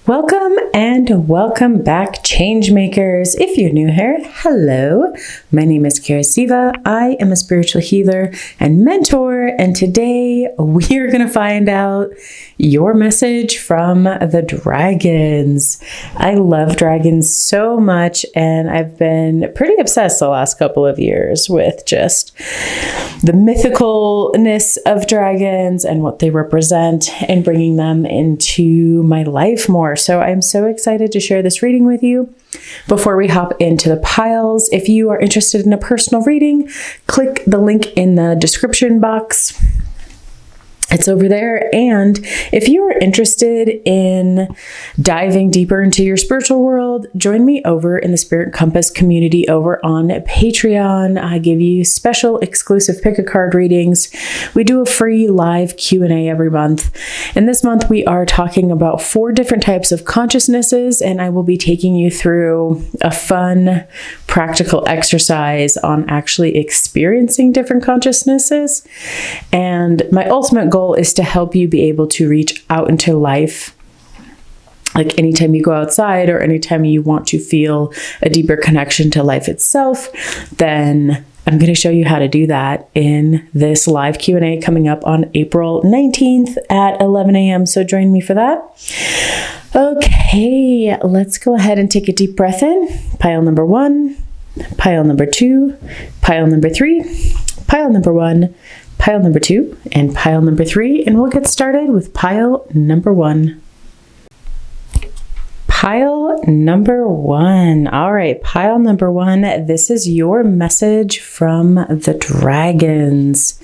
Welcome and welcome back, Changemakers. If you're new here, hello. My name is Kyra Siva. I am a spiritual healer and mentor, and today we are going to find out your message from the dragons. I love dragons so much, and I've been pretty obsessed the last couple of years with just the mythicalness of dragons and what they represent and bringing them into my life more. So I'm so excited to share this reading with you. Before we hop into the piles, if you are interested in a personal reading, click the link in the description box. It's over there. And if you are interested in diving deeper into your spiritual world, join me over in the Spirit Compass community over on Patreon. I give you special exclusive pick a card readings. We do a free live Q&A every month. And this month we are talking about 4 different types of consciousnesses, and I will be taking you through a fun, practical exercise on actually experiencing different consciousnesses. And my ultimate goal is to help you be able to reach out into life. Like anytime you go outside or anytime you want to feel a deeper connection to life itself, then I'm going to show you how to do that in this live Q&A coming up on April 19th at 11 a.m. So join me for that. Okay, let's go ahead and take a deep breath in. Pile number 1, pile number 2, pile number 3, pile number 1, pile number 2, and pile number 3, and we'll get started with pile number 1. Pile number 1. All right, pile number 1. This is your message from the dragons.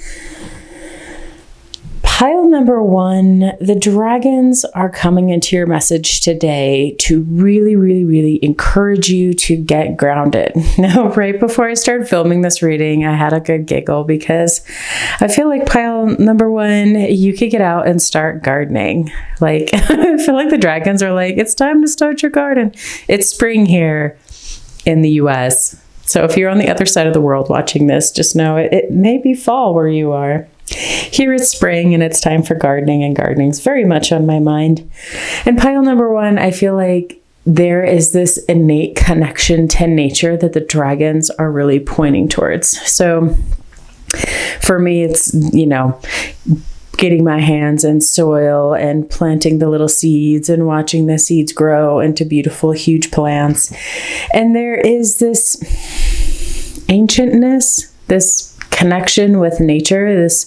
Pile number 1, the dragons are coming into your message today to really encourage you to get grounded. Now, right before I started filming this reading, I had a good giggle because I feel like pile number 1, you could get out and start gardening. Like, I feel like the dragons are like, it's time to start your garden. It's spring here in the US. So if you're on the other side of the world watching this, just know it may be fall where you are. Here it's spring and it's time for gardening, and gardening's very much on my mind. And pile number 1, I feel like there is this innate connection to nature that the dragons are really pointing towards. So for me, it's, getting my hands in soil and planting the little seeds and watching the seeds grow into beautiful, huge plants. And there is this ancientness, this connection with nature, this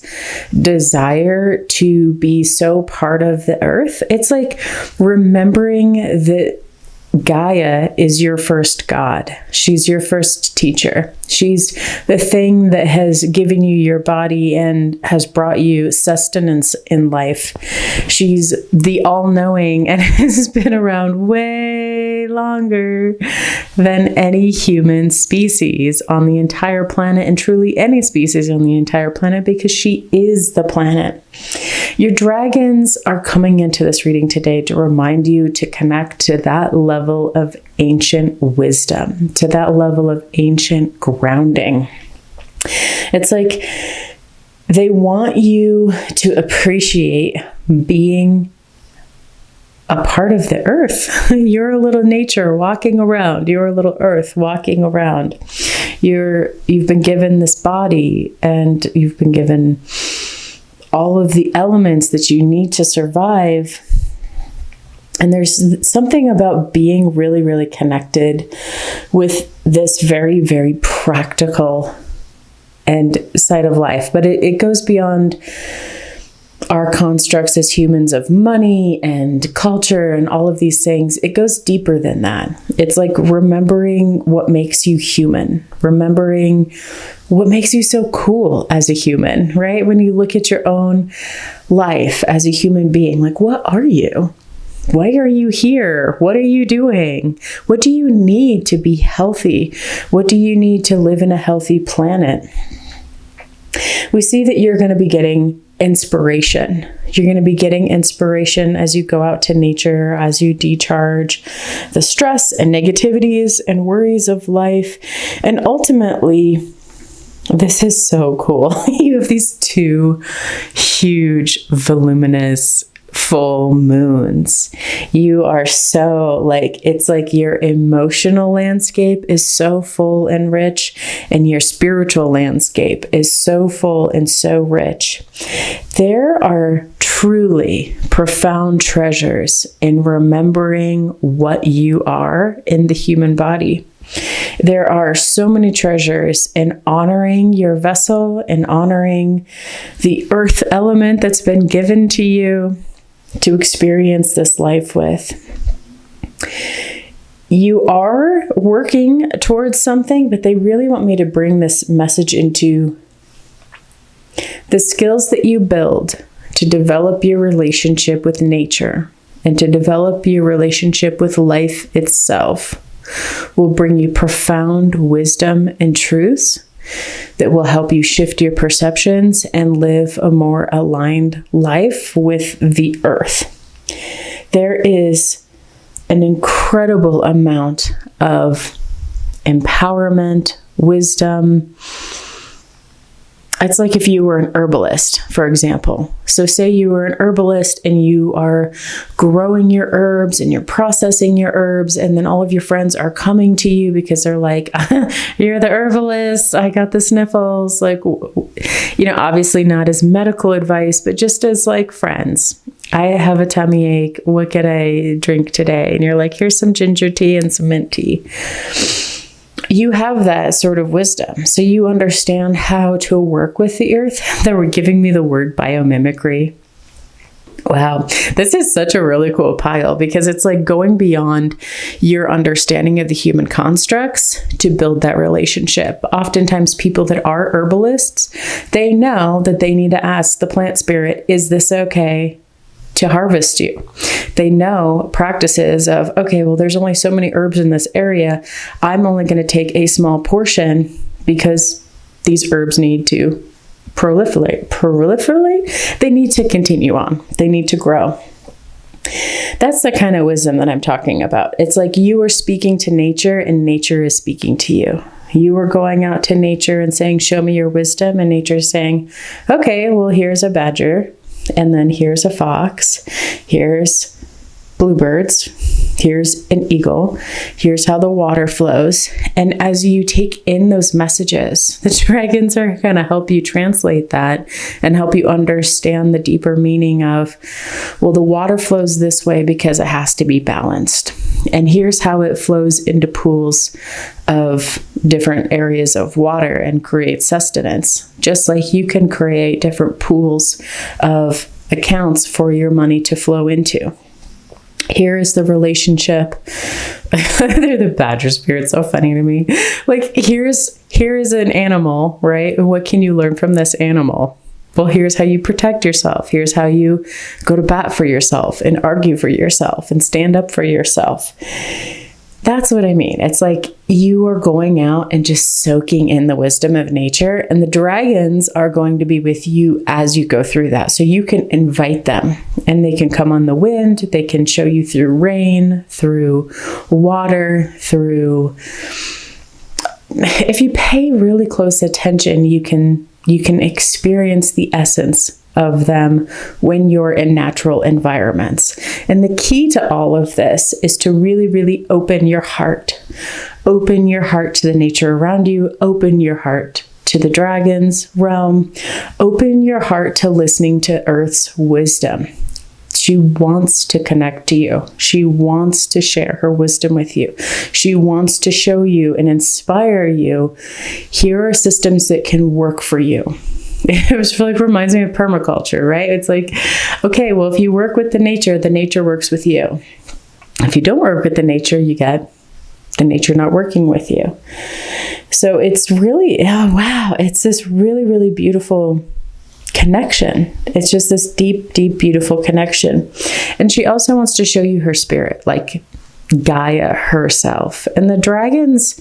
desire to be so part of the earth. It's like remembering that Gaia is your first god. She's your first teacher. She's the thing that has given you your body and has brought you sustenance in life. She's the all-knowing and has been around way longer than any human species on the entire planet, and truly any species on the entire planet, because she is the planet. Your dragons are coming into this reading today to remind you to connect to that level of ancient wisdom, to that level of ancient grounding. It's like they want you to appreciate being a part of the earth. You're a little nature walking around. You're a little earth walking around. You've been given this body, and you've been given all of the elements that you need to survive. And there's something about being really connected with this very practical and side of life. But it goes beyond our constructs as humans of money and culture and all of these things. It goes deeper than that. It's like remembering what makes you human, remembering what makes you so cool as a human, right? When you look at your own life as a human being, like, what are you? Why are you here? What are you doing? What do you need to be healthy? What do you need to live in a healthy planet? We see that you're going to be getting inspiration. You're going to be getting inspiration as you go out to nature, as you decharge the stress and negativities and worries of life. And ultimately, this is so cool. You have these 2 huge, voluminous full moons. You are so like, it's like your emotional landscape is so full and rich, and your spiritual landscape is so full and so rich. There are truly profound treasures in remembering what you are in the human body. There are so many treasures in honoring your vessel and honoring the earth element that's been given to you to experience this life with. You are working towards something, but they really want me to bring this message into the skills that you build to develop your relationship with nature and to develop your relationship with life itself will bring you profound wisdom and truths that will help you shift your perceptions and live a more aligned life with the earth. There is an incredible amount of empowerment, wisdom. It's like if you were an herbalist, for example. So say you were an herbalist and you are growing your herbs and you're processing your herbs, and then all of your friends are coming to you because they're like, you're the herbalist, I got the sniffles. Like, obviously not as medical advice, but just as like friends. I have a tummy ache. What could I drink today? And you're like, here's some ginger tea and some mint tea. You have that sort of wisdom. So you understand how to work with the earth. They were giving me the word biomimicry. Wow, this is such a really cool pile because it's like going beyond your understanding of the human constructs to build that relationship. Oftentimes people that are herbalists, they know that they need to ask the plant spirit, is this okay to harvest you? They know practices of, okay, well, there's only so many herbs in this area. I'm only going to take a small portion because these herbs need to proliferate. They need to continue on. They need to grow. That's the kind of wisdom that I'm talking about. It's like you are speaking to nature and nature is speaking to you. You are going out to nature and saying, show me your wisdom. And nature is saying, okay, well, here's a badger. And then here's a fox, here's bluebirds, here's an eagle, here's how the water flows. And as you take in those messages, the dragons are going to help you translate that and help you understand the deeper meaning of, well, the water flows this way because it has to be balanced. And here's how it flows into pools of different areas of water and create sustenance. Just like you can create different pools of accounts for your money to flow into. Here is the relationship. They're the badger spirits, so funny to me. Like here is an animal, right? What can you learn from this animal? Well, here's how you protect yourself. Here's how you go to bat for yourself and argue for yourself and stand up for yourself. That's what I mean. It's like you are going out and just soaking in the wisdom of nature, and the dragons are going to be with you as you go through that. So you can invite them and they can come on the wind. They can show you through rain, through water, through, if you pay really close attention, you can experience the essence of them when you're in natural environments. And the key to all of this is to really, really open your heart. Open your heart to the nature around you. Open your heart to the dragon's realm. Open your heart to listening to Earth's wisdom. She wants to connect to you. She wants to share her wisdom with you. She wants to show you and inspire you. Here are systems that can work for you. It was like reminds me of permaculture, right? It's like, okay, well, if you work with the nature works with you. If you don't work with the nature, you get the nature not working with you. So it's really, oh, wow, it's this really, really beautiful connection. It's just this deep, deep, beautiful connection. And she also wants to show you her spirit, like Gaia herself. And the dragons,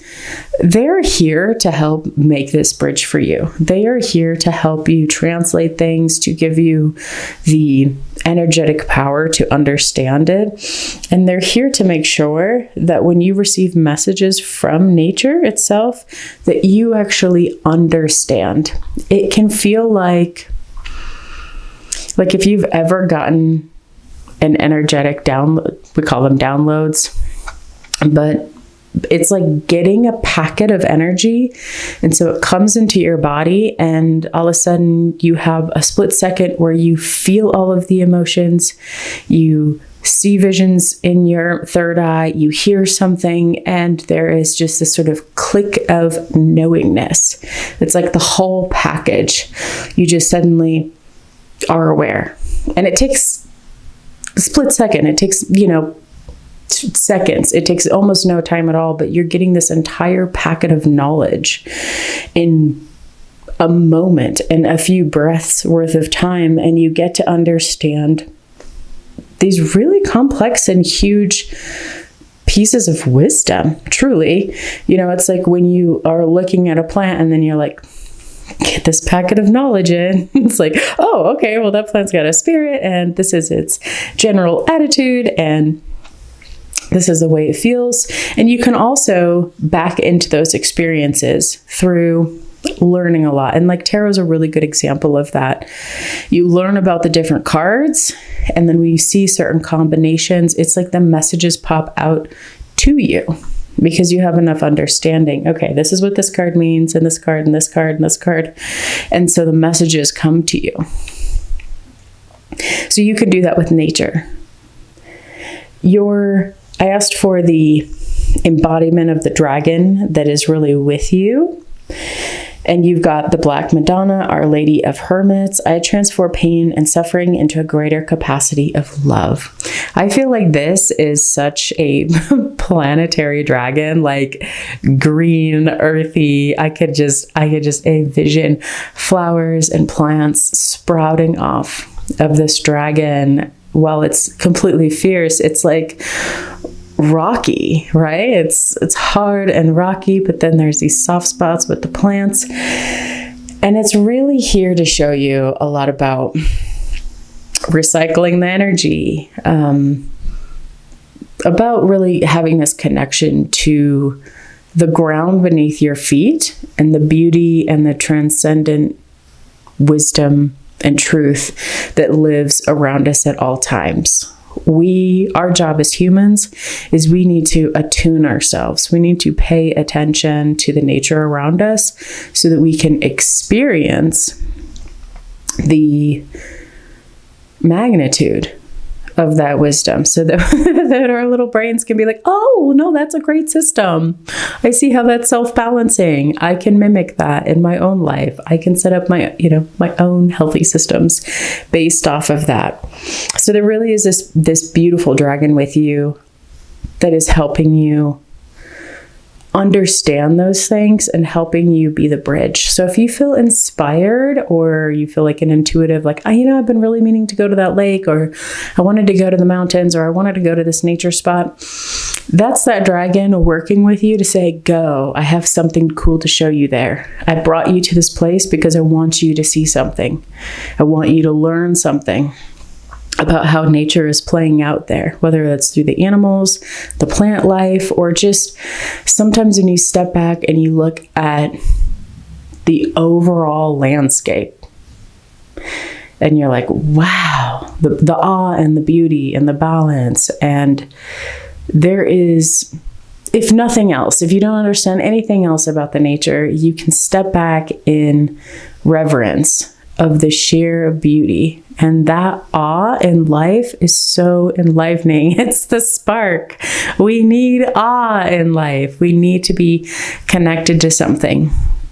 they're here to help make this bridge for you. They are here to help you translate things, to give you the energetic power to understand it. And they're here to make sure that when you receive messages from nature itself, that you actually understand. It can feel like if you've ever gotten an energetic download. We call them downloads, but it's like getting a packet of energy. And so it comes into your body, and all of a sudden you have a split second where you feel all of the emotions. You see visions in your third eye, you hear something, and there is just this sort of click of knowingness. It's like the whole package. You just suddenly are aware. And it takes a split second. It takes, seconds. It takes almost no time at all, but you're getting this entire packet of knowledge in a moment and a few breaths worth of time, and you get to understand these really complex and huge pieces of wisdom, truly. It's like when you are looking at a plant and then you're like, get this packet of knowledge in. It's like, oh, okay, well, that plant's got a spirit, and this is its general attitude, and this is the way it feels. And you can also back into those experiences through learning a lot. And like tarot's a really good example of that. You learn about the different cards, and then when you see certain combinations, it's like the messages pop out to you because you have enough understanding. Okay, this is what this card means, and this card, and this card, and this card. And so the messages come to you. So you could do that with nature. I asked for the embodiment of the dragon that is really with you. And you've got the Black Madonna, Our Lady of Hermits. I transform pain and suffering into a greater capacity of love. I feel like this is such a planetary dragon, like green, earthy. I could just envision flowers and plants sprouting off of this dragon. While it's completely fierce, it's like rocky, right? It's hard and rocky, but then there's these soft spots with the plants. And it's really here to show you a lot about recycling the energy, about really having this connection to the ground beneath your feet and the beauty and the transcendent wisdom and truth that lives around us at all times. Our job as humans is we need to attune ourselves. We need to pay attention to the nature around us so that we can experience the magnitude of that wisdom, so that, that our little brains can be like, oh, no, that's a great system. I see how that's self-balancing. I can mimic that in my own life. I can set up my own healthy systems based off of that. So there really is this beautiful dragon with you that is helping you understand those things and helping you be the bridge. So if you feel inspired, or you feel like an intuitive, like, I've been really meaning to go to that lake, or I wanted to go to the mountains, or I wanted to go to this nature spot, that's that dragon working with you to say, go, I have something cool to show you there. I brought you to this place because I want you to see something. I want you to learn something about how nature is playing out there, whether that's through the animals, the plant life, or just sometimes when you step back and you look at the overall landscape and you're like, wow, the awe and the beauty and the balance. And there is, if nothing else, if you don't understand anything else about the nature, you can step back in reverence of the sheer beauty. And that awe in life is so enlivening. It's the spark. We need awe in life. We need to be connected to something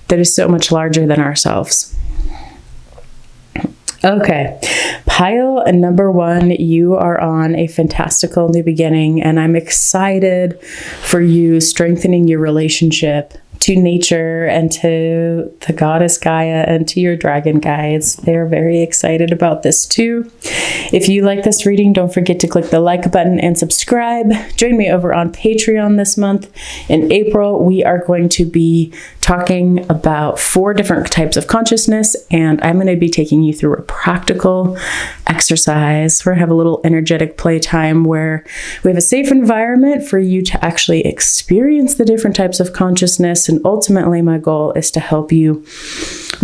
that is so much larger than ourselves. Okay, pile number 1, you are on a fantastical new beginning, and I'm excited for you strengthening your relationship to nature and to the goddess Gaia and to your dragon guides. They're very excited about this too. If you like this reading, don't forget to click the like button and subscribe. Join me over on Patreon this month. In April, we are going to be talking about 4 different types of consciousness, and I'm going to be taking you through a practical exercise. We're going to have a little energetic playtime where we have a safe environment for you to actually experience the different types of consciousness. And ultimately, my goal is to help you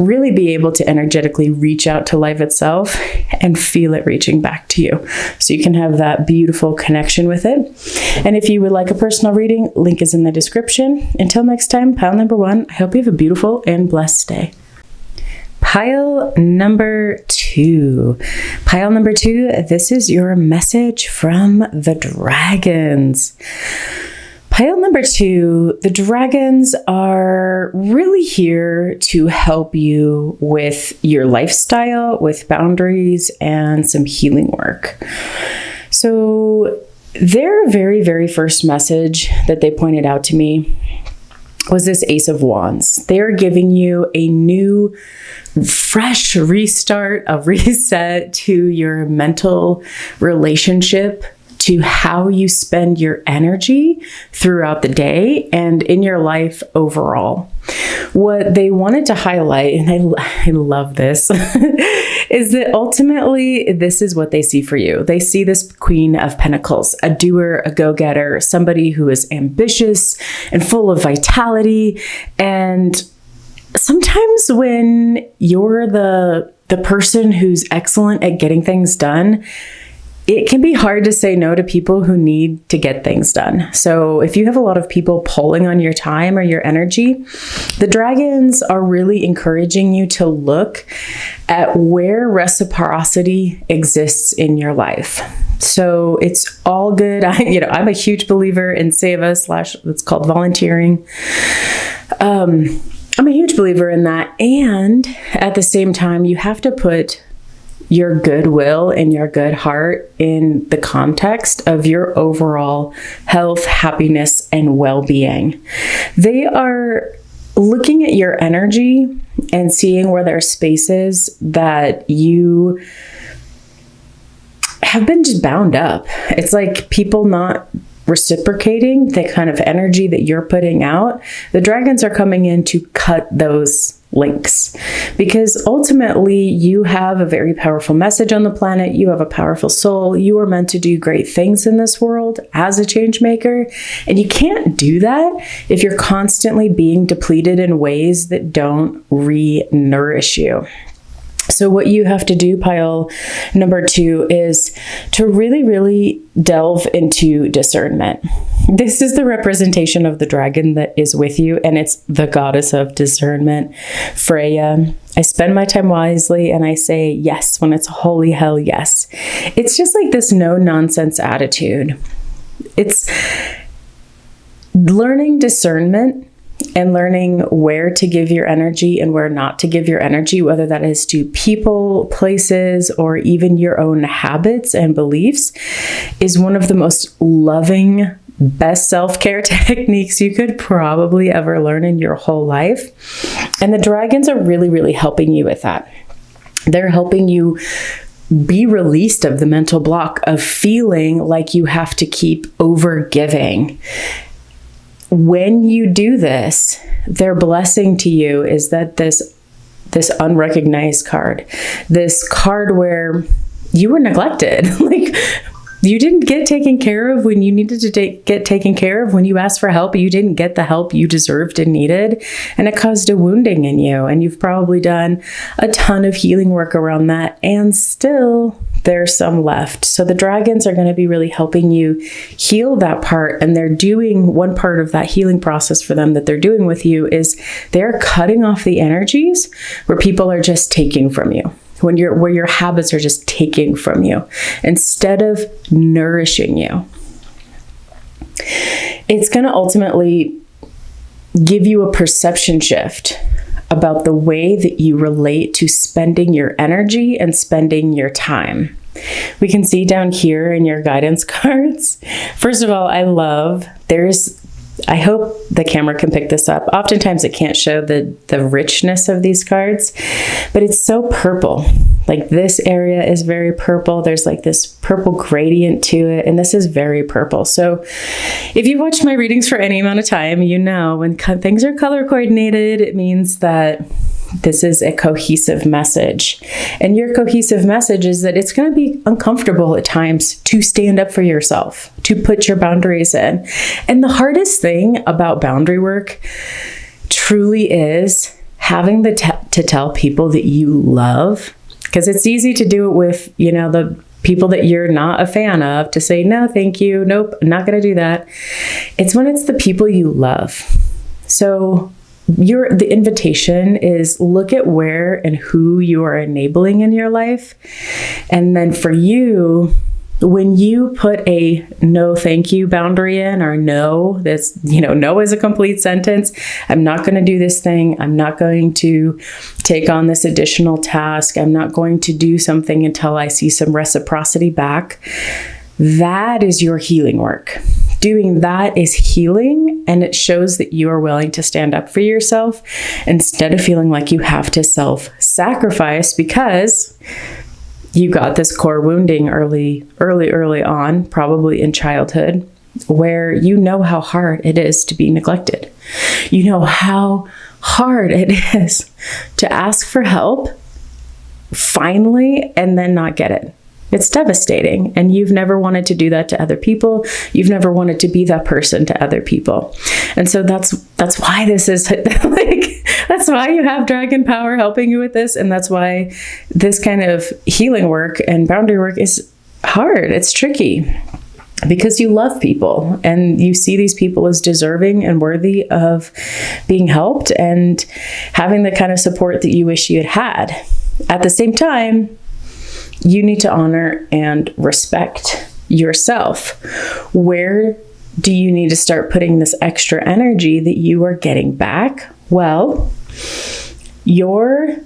really be able to energetically reach out to life itself and feel it reaching back to you. So you can have that beautiful connection with it. And if you would like a personal reading, link is in the description. Until next time, pile number 1, I hope you have a beautiful and blessed day. Pile number 2. Pile number 2, this is your message from the dragons. Pile number 2, the dragons are really here to help you with your lifestyle, with boundaries, and some healing work. So their very, very first message that they pointed out to me was this Ace of Wands. They are giving you a new, fresh restart, a reset to your mental relationship, to how you spend your energy throughout the day and in your life overall. What they wanted to highlight, and I love this, is that ultimately this is what they see for you. They see this Queen of Pentacles, a doer, a go-getter, somebody who is ambitious and full of vitality. And sometimes when you're the person who's excellent at getting things done, it can be hard to say no to people who need to get things done. So if you have a lot of people pulling on your time or your energy, the dragons are really encouraging you to look at where reciprocity exists in your life. So it's all good. I'm a huge believer in Siva / it's called volunteering. I'm a huge believer in that. And at the same time, you have to put your goodwill and your good heart in the context of your overall health, happiness, and well-being. They are looking at your energy and seeing where there are spaces that you have been just bound up. It's like people not reciprocating the kind of energy that you're putting out. The dragons are coming in to cut those links, because ultimately you have a very powerful message on the planet. You have a powerful soul. You are meant to do great things in this world as a change maker. And you can't do that if you're constantly being depleted in ways that don't re-nourish you. So what you have to do, pile number 2, is to really, really delve into discernment. This is the representation of the dragon that is with you, and it's the goddess of discernment, Freya. I spend my time wisely, and I say yes when it's a holy hell yes. It's just like this no-nonsense attitude. It's learning discernment and learning where to give your energy and where not to give your energy, whether that is to people, places, or even your own habits and beliefs, is one of the most loving, best self-care techniques you could probably ever learn in your whole life. And the dragons are really, really helping you with that. They're helping you be released of the mental block of feeling like you have to keep over giving. When you do this, their blessing to you is that this unrecognized card, this card where you were neglected, like you didn't get taken care of when you needed to get taken care of. When you asked for help, you didn't get the help you deserved and needed, and it caused a wounding in you. And you've probably done a ton of healing work around that, and still there's some left. So the dragons are going to be really helping you heal that part, and they're doing one part of that healing process for them that they're doing with you is they're cutting off the energies where people are just taking from you. Where your habits are just taking from you instead of nourishing you. It's going to ultimately give you a perception shift about the way that you relate to spending your energy and spending your time. We can see down here in your guidance cards. First of all, I hope the camera can pick this up. Oftentimes it can't show the richness of these cards, but it's so purple. Like this area is very purple. There's like this purple gradient to it, and this is very purple. So if you watched my readings for any amount of time, you know when things are color coordinated, it means that this is a cohesive message. And your cohesive message is that it's going to be uncomfortable at times to stand up for yourself, to put your boundaries in. And the hardest thing about boundary work truly is having to tell people that you love, because it's easy to do it with, the people that you're not a fan of, to say, no, thank you. Nope, I'm not going to do that. It's when it's the people you love. So the invitation is, look at where and who you are enabling in your life. And then for you, when you put a no thank you boundary in, or no, no is a complete sentence. I'm not going to do this thing. I'm not going to take on this additional task. I'm not going to do something until I see some reciprocity back. That is your healing work. Doing that is healing, and it shows that you are willing to stand up for yourself instead of feeling like you have to self-sacrifice because you got this core wounding early on, probably in childhood, where you know how hard it is to be neglected. You know how hard it is to ask for help finally and then not get it. It's devastating. And you've never wanted to do that to other people. You've never wanted to be that person to other people. And so that's why this is that's why you have dragon power helping you with this. And that's why this kind of healing work and boundary work is hard. It's tricky because you love people and you see these people as deserving and worthy of being helped and having the kind of support that you wish you had. At the same time, you need to honor and respect yourself. Where do you need to start putting this extra energy that you are getting back? Well, your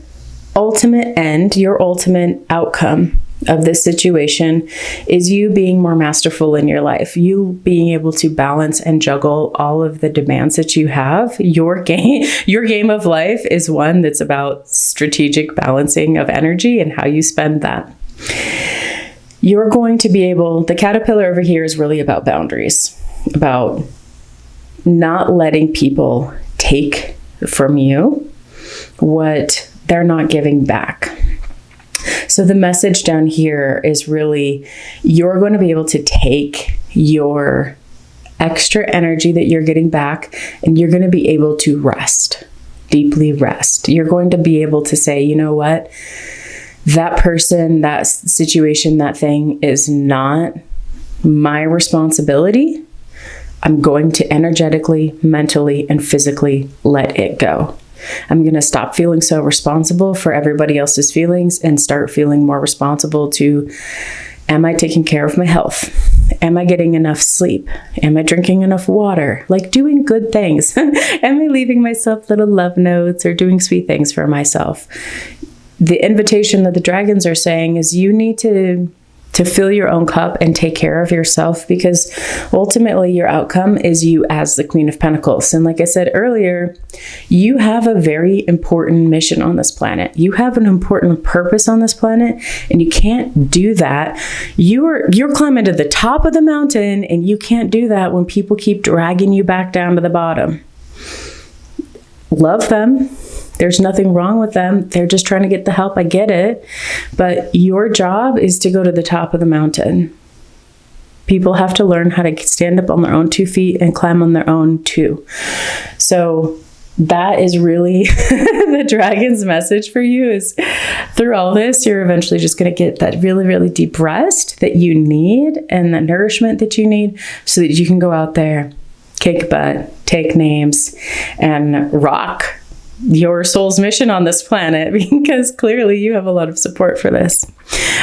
ultimate end, your ultimate outcome of this situation is you being more masterful in your life, you being able to balance and juggle all of the demands that you have. Your game of life is one that's about strategic balancing of energy and how you spend that. You're going to be able, the caterpillar over here is really about boundaries, about not letting people take from you what they're not giving back. So the message down here is really, you're going to be able to take your extra energy that you're getting back and you're going to be able to rest, deeply rest. You're going to be able to say, you know what? That person, that situation, that thing is not my responsibility. I'm going to energetically, mentally, and physically let it go. I'm going to stop feeling so responsible for everybody else's feelings and start feeling more responsible to, am I taking care of my health? Am I getting enough sleep? Am I drinking enough water? Like doing good things. Am I leaving myself little love notes or doing sweet things for myself? The invitation that the dragons are saying is you need to fill your own cup and take care of yourself, because ultimately your outcome is you as the Queen of Pentacles. And like I said earlier, you have a very important mission on this planet. You have an important purpose on this planet, and you can't do that. You're climbing to the top of the mountain, and you can't do that when people keep dragging you back down to the bottom. Love them. There's nothing wrong with them. They're just trying to get the help. I get it. But your job is to go to the top of the mountain. People have to learn how to stand up on their own 2 feet and climb on their own too. So that is really the dragon's message for you, is through all this, you're eventually just going to get that really, really deep rest that you need and the nourishment that you need so that you can go out there, kick butt, take names, and rock your soul's mission on this planet, because clearly you have a lot of support for this.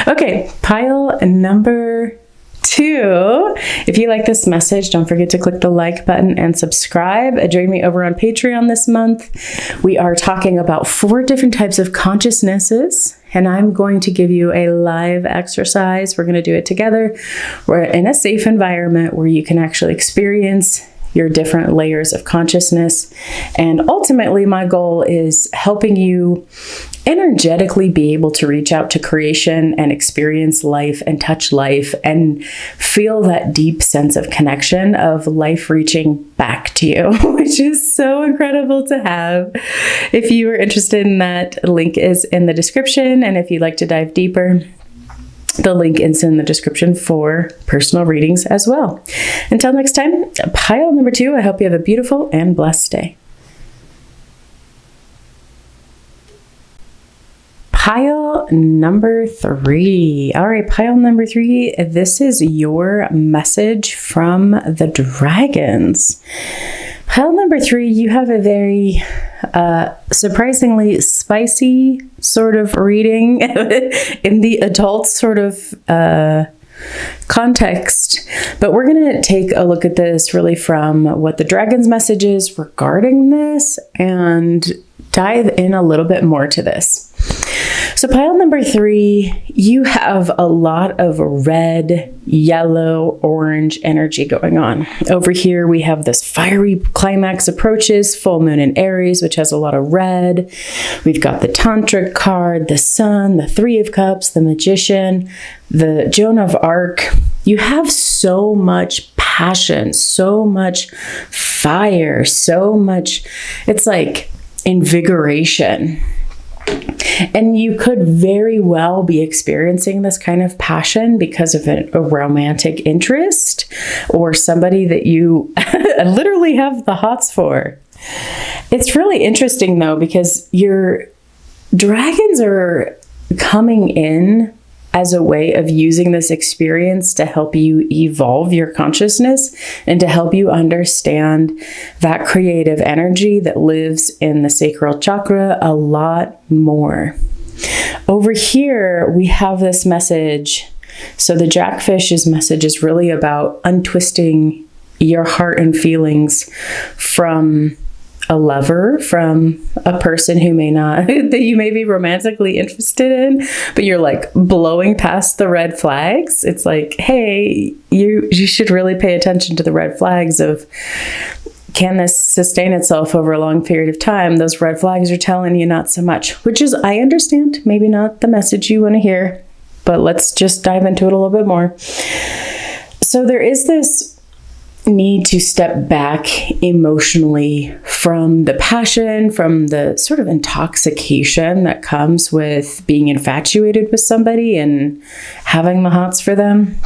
Okay, pile number 2. If you like this message, don't forget to click the like button and subscribe. Join me over on Patreon this month. We are talking about 4 different types of consciousnesses, and I'm going to give you a live exercise. We're going to do it together. We're in a safe environment where you can actually experience your different layers of consciousness. And ultimately, my goal is helping you energetically be able to reach out to creation and experience life and touch life and feel that deep sense of connection of life reaching back to you, which is so incredible to have. If you are interested in that, link is in the description. And if you'd like to dive deeper, the link is in the description for personal readings as well. Until next time, pile number 2, I hope you have a beautiful and blessed day. pile number 3. All right, pile number 3. This is your message from the dragons. Pile number 3, you have a very surprisingly spicy sort of reading in the adult sort of context, but we're going to take a look at this really from what the dragon's message is regarding this and dive in a little bit more to this. So pile number 3, you have a lot of red, yellow, orange energy going on. Over here, we have this fiery climax approaches, full moon in Aries, which has a lot of red. We've got the tantric card, the sun, the 3 of cups, the magician, the Joan of Arc. You have so much passion, so much fire, so much, it's like invigoration. And you could very well be experiencing this kind of passion because of a romantic interest or somebody that you literally have the hots for. It's really interesting though, because your dragons are coming in as a way of using this experience to help you evolve your consciousness and to help you understand that creative energy that lives in the sacral chakra a lot more. Over here, we have this message. So the Jackfish's message is really about untwisting your heart and feelings from a lover, from a person who may not, that you may be romantically interested in, but you're like blowing past the red flags. It's like, hey, you should really pay attention to the red flags of, can this sustain itself over a long period of time? Those red flags are telling you not so much, which is, I understand, maybe not the message you want to hear, but let's just dive into it a little bit more. So there is this need to step back emotionally from the passion, from the sort of intoxication that comes with being infatuated with somebody and having the hots for them.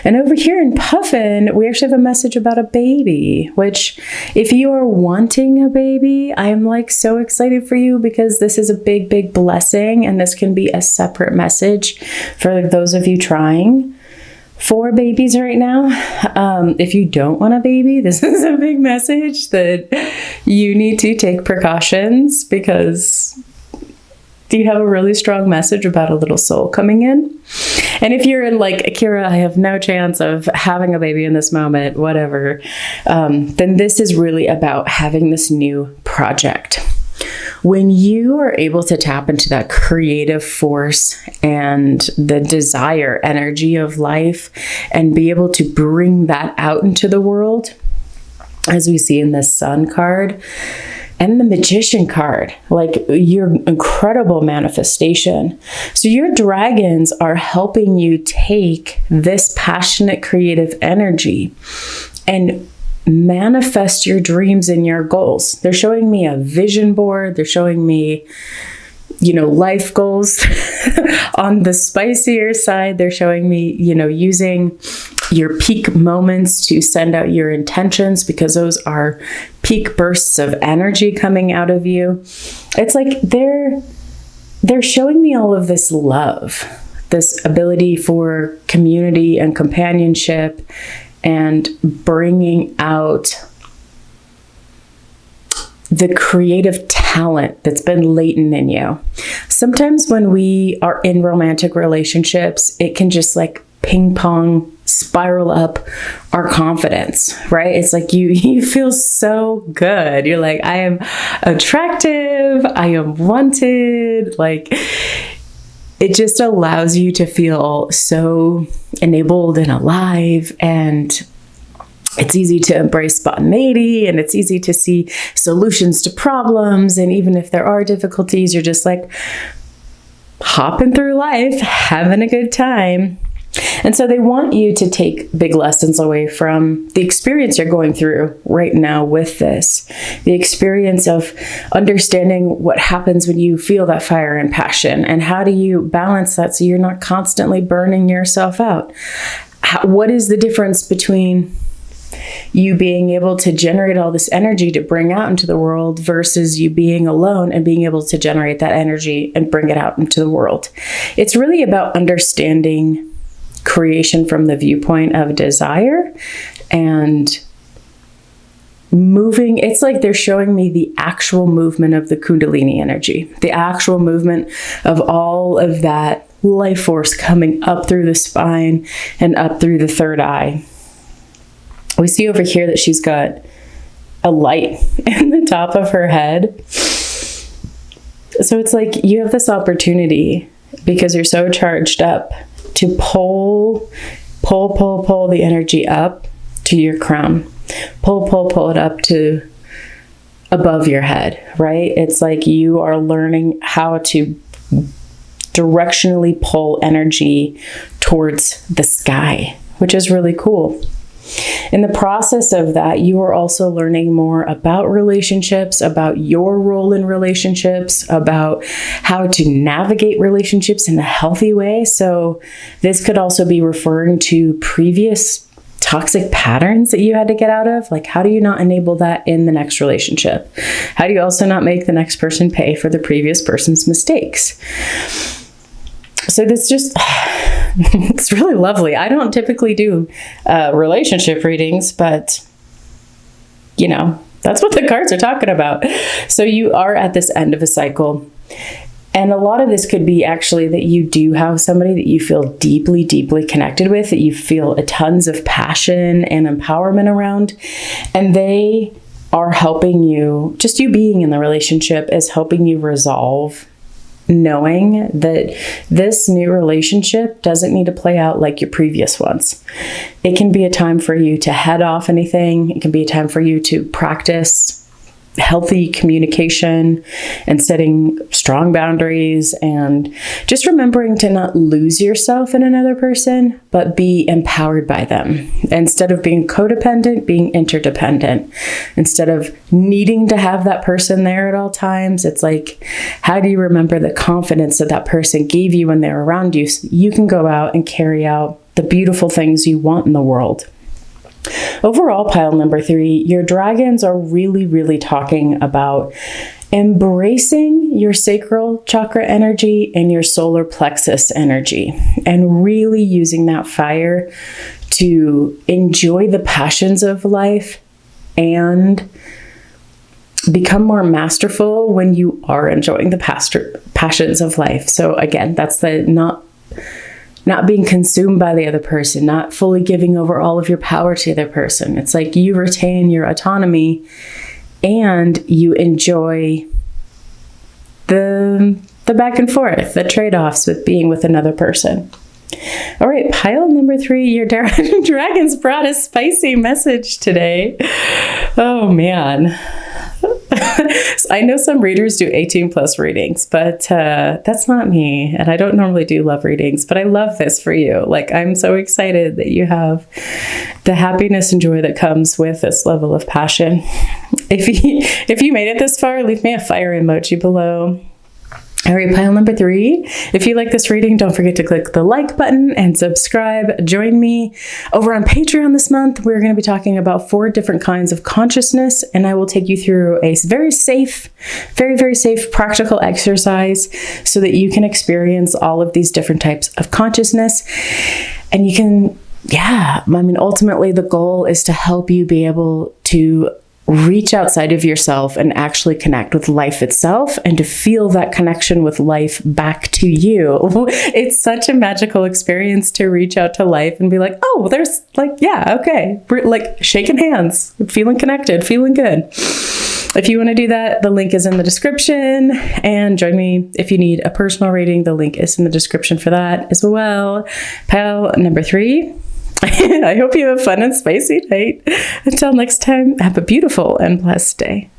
And over here in Puffin, we actually have a message about a baby, which if you are wanting a baby, I'm like so excited for you because this is a big, big blessing. And this can be a separate message for those of you trying for babies right now. If you don't want a baby, this is a big message that you need to take precautions because you have a really strong message about a little soul coming in. And if you're in like, Kyra, I have no chance of having a baby in this moment, whatever, then this is really about having this new project. When you are able to tap into that creative force and the desire energy of life and be able to bring that out into the world, as we see in the Sun card and the Magician card, like your incredible manifestation. So your dragons are helping you take this passionate creative energy and manifest your dreams and your goals. They're showing me a vision board. They're showing me, life goals. On the spicier side, they're showing me, using your peak moments to send out your intentions because those are peak bursts of energy coming out of you. It's like they're showing me all of this love, this ability for community and companionship, and bringing out the creative talent that's been latent in you. Sometimes when we are in romantic relationships, it can just like ping pong spiral up our confidence, right? It's like you feel so good. You're like, I am attractive, I am wanted, like it just allows you to feel so enabled and alive, and it's easy to embrace spontaneity, and it's easy to see solutions to problems. And even if there are difficulties, you're just like hopping through life, having a good time. And so they want you to take big lessons away from the experience you're going through right now with this. The experience of understanding what happens when you feel that fire and passion, and how do you balance that so you're not constantly burning yourself out. What is the difference between you being able to generate all this energy to bring out into the world versus you being alone and being able to generate that energy and bring it out into the world. It's really about understanding creation from the viewpoint of desire and moving. It's like they're showing me the actual movement of the Kundalini energy, the actual movement of all of that life force coming up through the spine and up through the third eye. We see over here that she's got a light in the top of her head. So it's like you have this opportunity, because you're so charged up, to pull the energy up to your crown. Pull it up to above your head, right? It's like you are learning how to directionally pull energy towards the sky, which is really cool. In the process of that, you are also learning more about relationships, about your role in relationships, about how to navigate relationships in a healthy way. So this could also be referring to previous toxic patterns that you had to get out of. Like, how do you not enable that in the next relationship? How do you also not make the next person pay for the previous person's mistakes? So this just, it's really lovely. I don't typically do relationship readings, but you know, that's what the cards are talking about. So you are at this end of a cycle. And a lot of this could be actually that you do have somebody that you feel deeply, deeply connected with, that you feel a tons of passion and empowerment around. And they are helping you, just you being in the relationship is helping you resolve, knowing that this new relationship doesn't need to play out like your previous ones. It can be a time for you to head off anything. It can be a time for you to practice healthy communication and setting strong boundaries, and just remembering to not lose yourself in another person, but be empowered by them. Instead of being codependent, being interdependent. Instead of needing to have that person there at all times, it's like, how do you remember the confidence that that person gave you when they're around you, so you can go out and carry out the beautiful things you want in the world? Overall, pile number 3, your dragons are really, really talking about embracing your sacral chakra energy and your solar plexus energy, and really using that fire to enjoy the passions of life and become more masterful when you are enjoying the passions of life. So again, that's the not being consumed by the other person, not fully giving over all of your power to the other person. It's like you retain your autonomy and you enjoy the back and forth, the trade-offs with being with another person. All right, pile number 3, your dragons brought a spicy message today. Oh man. I know some readers do 18 plus readings, but that's not me. And I don't normally do love readings, but I love this for you. Like, I'm so excited that you have the happiness and joy that comes with this level of passion. If you made it this far, leave me a fire emoji below. All right, pile number 3. If you like this reading, don't forget to click the like button and subscribe. Join me over on Patreon this month. We're going to be talking about 4 different kinds of consciousness, and I will take you through a very safe, very safe practical exercise so that you can experience all of these different types of consciousness. And you can, ultimately the goal is to help you be able to reach outside of yourself and actually connect with life itself, and to feel that connection with life back to you. It's such a magical experience to reach out to life and be like, oh, there's like, yeah, okay. We're like shaking hands, feeling connected, feeling good. If you want to do that, the link is in the description, and join me if you need a personal reading. The link is in the description for that as well. Pile number 3. I hope you have a fun and spicy night. Until next time, have a beautiful and blessed day.